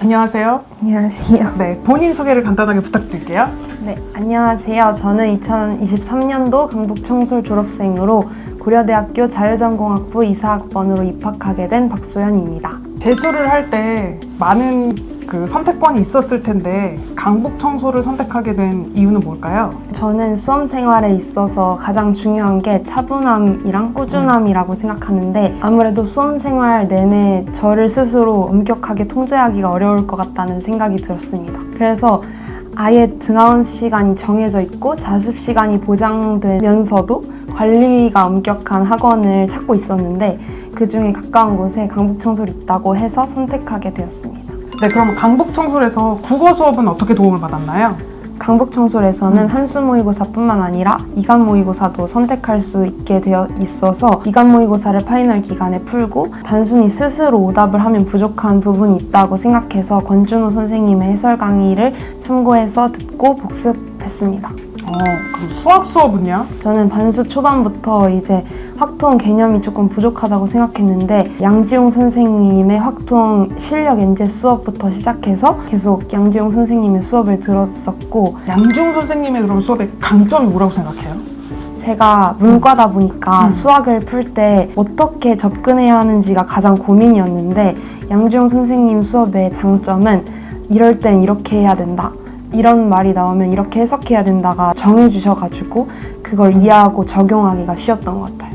안녕하세요. 안녕하세요. 네, 본인 소개를 간단하게 부탁드릴게요. 네, 안녕하세요. 저는 2023년도 강북청솔 졸업생으로 고려대학교 자유전공학부 이사학번으로 입학하게 된 박소연입니다. 재수를 할 때 많은 선택권이 있었을 텐데 강북청솔을 선택하게 된 이유는 뭘까요? 저는 수험 생활에 있어서 가장 중요한 게 차분함이랑 꾸준함이라고 생각하는데 아무래도 수험 생활 내내 저를 스스로 엄격하게 통제하기가 어려울 것 같다는 생각이 들었습니다. 그래서 아예 등하원 시간이 정해져 있고 자습 시간이 보장되면서도 관리가 엄격한 학원을 찾고 있었는데 그 중에 가까운 곳에 강북청솔이 있다고 해서 선택하게 되었습니다. 네, 그럼 강북청솔에서 국어 수업은 어떻게 도움을 받았나요? 강북청솔에서는 한수 모의고사뿐만 아니라 이간 모의고사도 선택할 수 있게 되어 있어서 이간 모의고사를 파이널 기간에 풀고 단순히 스스로 오답을 하면 부족한 부분이 있다고 생각해서 권준호 선생님의 해설 강의를 참고해서 듣고 복습했습니다. 그럼 수학 수업은요? 저는 반수 초반부터 이제 확통 개념이 조금 부족하다고 생각했는데 양지용 선생님의 확통 실력 엔제 수업부터 시작해서 계속 양지용 선생님의 수업을 들었었고 양지용 선생님의 그럼 수업의 강점이 뭐라고 생각해요? 제가 문과다 보니까 수학을 풀 때 어떻게 접근해야 하는지가 가장 고민이었는데 양지용 선생님 수업의 장점은 이럴 땐 이렇게 해야 된다. 이런 말이 나오면 이렇게 해석해야 된다가 정해주셔가지고 그걸 이해하고 적용하기가 쉬웠던 것 같아요.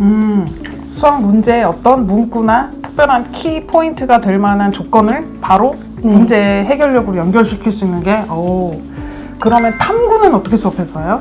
수학 문제에 어떤 문구나 특별한 키 포인트가 될 만한 조건을 바로 문제 해결력으로 연결시킬 수 있는 게 그러면 탐구는 어떻게 수업했어요?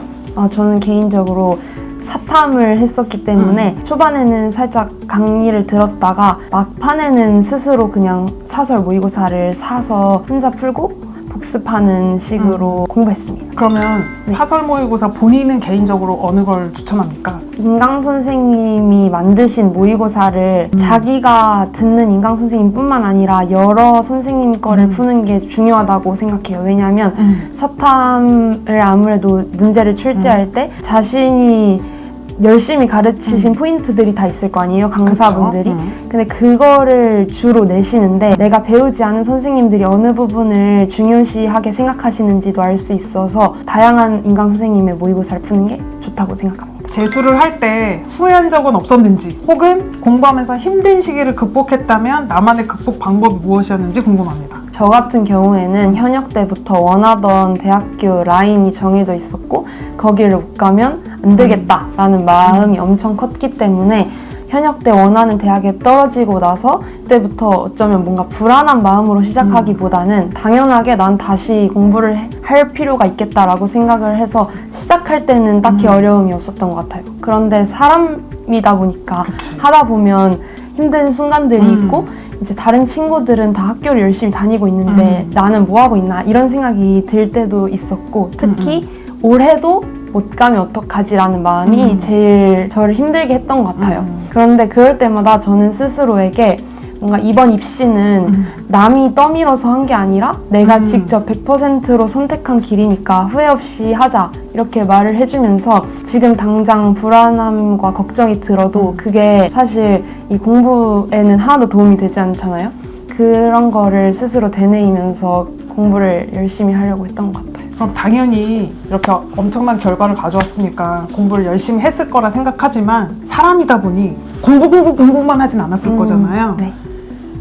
저는 개인적으로 사탐을 했었기 때문에 초반에는 살짝 강의를 들었다가 막판에는 스스로 그냥 사설 모의고사를 사서 혼자 풀고 복습하는 식으로 공부했습니다. 그러면 사설 모의고사 본인은 개인적으로 어느 걸 추천합니까? 인강 선생님이 만드신 모의고사를 자기가 듣는 인강 선생님뿐만 아니라 여러 선생님 거를 푸는 게 중요하다고 생각해요. 왜냐하면 사탐을 아무래도 문제를 출제할 때 자신이 열심히 가르치신 포인트들이 다 있을 거 아니에요, 강사분들이. 근데 그거를 주로 내시는데 내가 배우지 않은 선생님들이 어느 부분을 중요시하게 생각하시는지도 알 수 있어서 다양한 인강 선생님의 모의고사를 푸는 게 좋다고 생각합니다. 재수를 할 때 후회한 적은 없었는지 혹은 공부하면서 힘든 시기를 극복했다면 나만의 극복 방법이 무엇이었는지 궁금합니다. 저 같은 경우에는 현역 때부터 원하던 대학교 라인이 정해져 있었고 거기를 못 가면 안 되겠다라는 마음이 엄청 컸기 때문에 현역 때 원하는 대학에 떨어지고 나서 그때부터 어쩌면 뭔가 불안한 마음으로 시작하기보다는 당연하게 난 다시 공부를 할 필요가 있겠다라고 생각을 해서 시작할 때는 딱히 어려움이 없었던 것 같아요. 그런데 사람이다 보니까 하다 보면 힘든 순간들이 있고 이제 다른 친구들은 다 학교를 열심히 다니고 있는데 나는 뭐 하고 있나 이런 생각이 들 때도 있었고 특히 올해도 못 가면 어떡하지라는 마음이 제일 저를 힘들게 했던 것 같아요. 그런데 그럴 때마다 저는 스스로에게 뭔가 이번 입시는 남이 떠밀어서 한 게 아니라 내가 직접 100%로 선택한 길이니까 후회 없이 하자 이렇게 말을 해주면서 지금 당장 불안함과 걱정이 들어도 그게 사실 이 공부에는 하나도 도움이 되지 않잖아요. 그런 거를 스스로 되뇌이면서 공부를 열심히 하려고 했던 것 같아요. 그럼 당연히 이렇게 엄청난 결과를 가져왔으니까 공부를 열심히 했을 거라 생각하지만 사람이다 보니 공부만 하진 않았을 거잖아요. 네.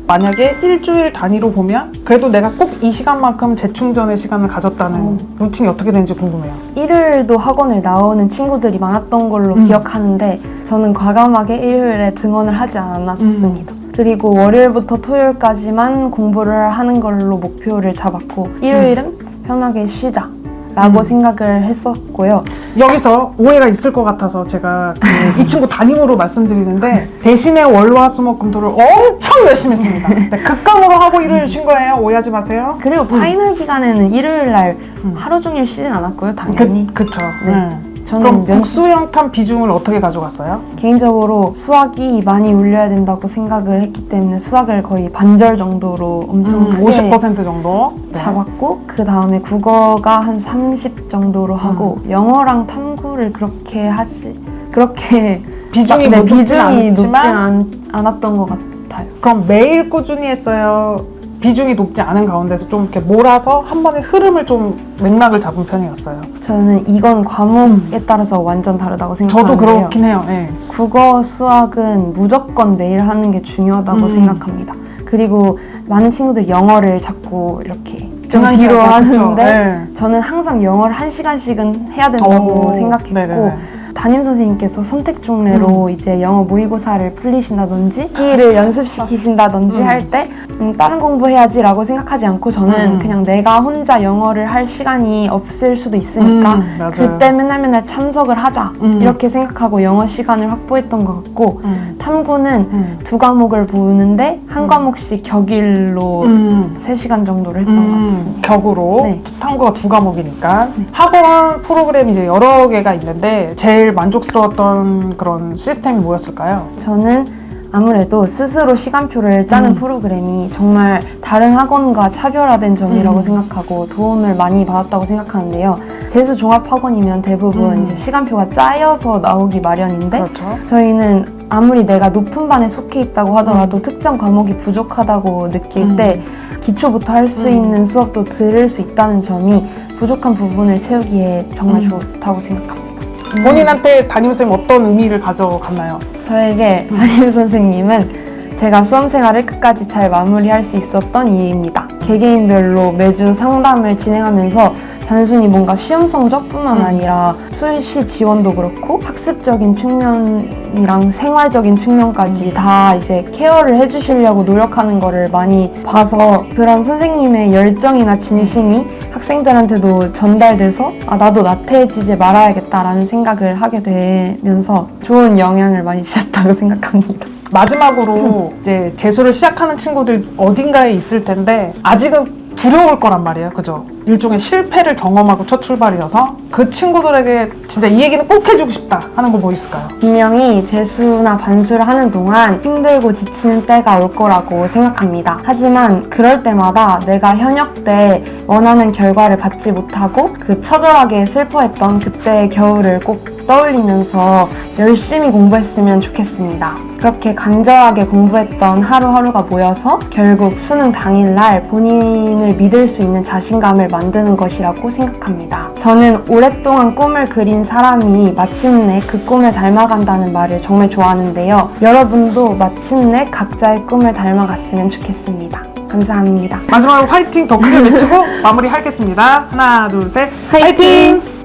만약에 일주일 단위로 보면 그래도 내가 꼭 이 시간만큼 재충전의 시간을 가졌다는 루틴이 어떻게 되는지 궁금해요. 일요일도 학원을 나오는 친구들이 많았던 걸로 기억하는데 저는 과감하게 일요일에 등원을 하지 않았습니다. 그리고 월요일부터 토요일까지만 공부를 하는 걸로 목표를 잡았고 일요일은 편하게 쉬자 라고 생각을 했었고요. 여기서 오해가 있을 것 같아서 제가 이 친구 담임으로 말씀드리는데 대신에 월화수목금토를 엄청 열심히 했습니다. 네, 극강으로 하고 일요일 쉰 거예요. 오해하지 마세요. 그리고 파이널 기간에는 일요일 날 하루 종일 쉬진 않았고요. 당연히. 그쵸. 네. 저는 그럼 국수영탐 비중을 어떻게 가져갔어요? 개인적으로 수학이 많이 울려야 된다고 생각을 했기 때문에 수학을 거의 반절 정도로 엄청 크게 50% 정도 잡았고 그 다음에 국어가 한 30 정도로 하고 영어랑 탐구를 그렇게 비중이 비중이 높진 높진 않았던 것 같아요. 그럼 매일 꾸준히 했어요? 비중이 높지 않은 가운데서 좀 이렇게 몰아서 한 번에 흐름을 좀 맥락을 잡은 편이었어요. 저는 이건 과목에 따라서 완전 다르다고 생각하는데요. 저도 그렇긴 해요. 네. 국어, 수학은 무조건 매일 하는 게 중요하다고 생각합니다. 그리고 많은 친구들이 영어를 자꾸 이렇게 좀 뒤로 하는데 네. 저는 항상 영어를 1시간씩은 해야 된다고 생각했고 네네네. 담임 선생님께서 선택 종례로 이제 영어 모의고사를 풀리신다든지 기를 연습시키신다든지 할 때 다른 공부해야지라고 생각하지 않고 저는 그냥 내가 혼자 영어를 할 시간이 없을 수도 있으니까 그때 맨날 참석을 하자 이렇게 생각하고 영어 시간을 확보했던 것 같고 탐구는 두 과목을 보는데 한 과목씩 격일로 3시간 정도를 했던 것 같습니다. 격으로 네. 탐구가 2과목이니까 학원 프로그램이 이제 여러 개가 있는데 제일 만족스러웠던 그런 시스템이 뭐였을까요? 저는 아무래도 스스로 시간표를 짜는 프로그램이 정말 다른 학원과 차별화된 점이라고 생각하고 도움을 많이 받았다고 생각하는데요. 재수 종합학원이면 대부분 이제 시간표가 짜여서 나오기 마련인데 그렇죠. 저희는 아무리 내가 높은 반에 속해 있다고 하더라도 특정 과목이 부족하다고 느낄 때 기초부터 할 수 있는 수업도 들을 수 있다는 점이 부족한 부분을 채우기에 정말 좋다고 생각합니다. 본인한테 담임선생님 어떤 의미를 가져갔나요? 저에게 담임 선생님은 제가 수험 생활을 끝까지 잘 마무리할 수 있었던 이유입니다. 개개인별로 매주 상담을 진행하면서 단순히 뭔가 시험 성적뿐만 아니라 수시 지원도 그렇고 학습적인 측면이랑 생활적인 측면까지 다 이제 케어를 해주시려고 노력하는 거를 많이 봐서 그런 선생님의 열정이나 진심이 학생들한테도 전달돼서 나도 나태해지지 말아야겠다라는 생각을 하게 되면서 좋은 영향을 많이 주셨다고 생각합니다. 마지막으로 이제 재수를 시작하는 친구들 어딘가에 있을 텐데 아직은 두려울 거란 말이에요. 그죠? 일종의 실패를 경험하고 첫 출발이어서 그 친구들에게 진짜 이 얘기는 꼭 해주고 싶다 하는 거 뭐 있을까요? 분명히 재수나 반수를 하는 동안 힘들고 지치는 때가 올 거라고 생각합니다. 하지만 그럴 때마다 내가 현역 때 원하는 결과를 받지 못하고 그 처절하게 슬퍼했던 그때의 겨울을 꼭 떠올리면서 열심히 공부했으면 좋겠습니다. 그렇게 간절하게 공부했던 하루하루가 모여서 결국 수능 당일날 본인을 믿을 수 있는 자신감을 만드는 것이라고 생각합니다. 저는 오랫동안 꿈을 그린 사람이 마침내 그 꿈을 닮아간다는 말을 정말 좋아하는데요. 여러분도 마침내 각자의 꿈을 닮아갔으면 좋겠습니다. 감사합니다. 마지막으로 화이팅 더 크게 외치고 마무리하겠습니다. 하나, 둘, 셋. 화이팅!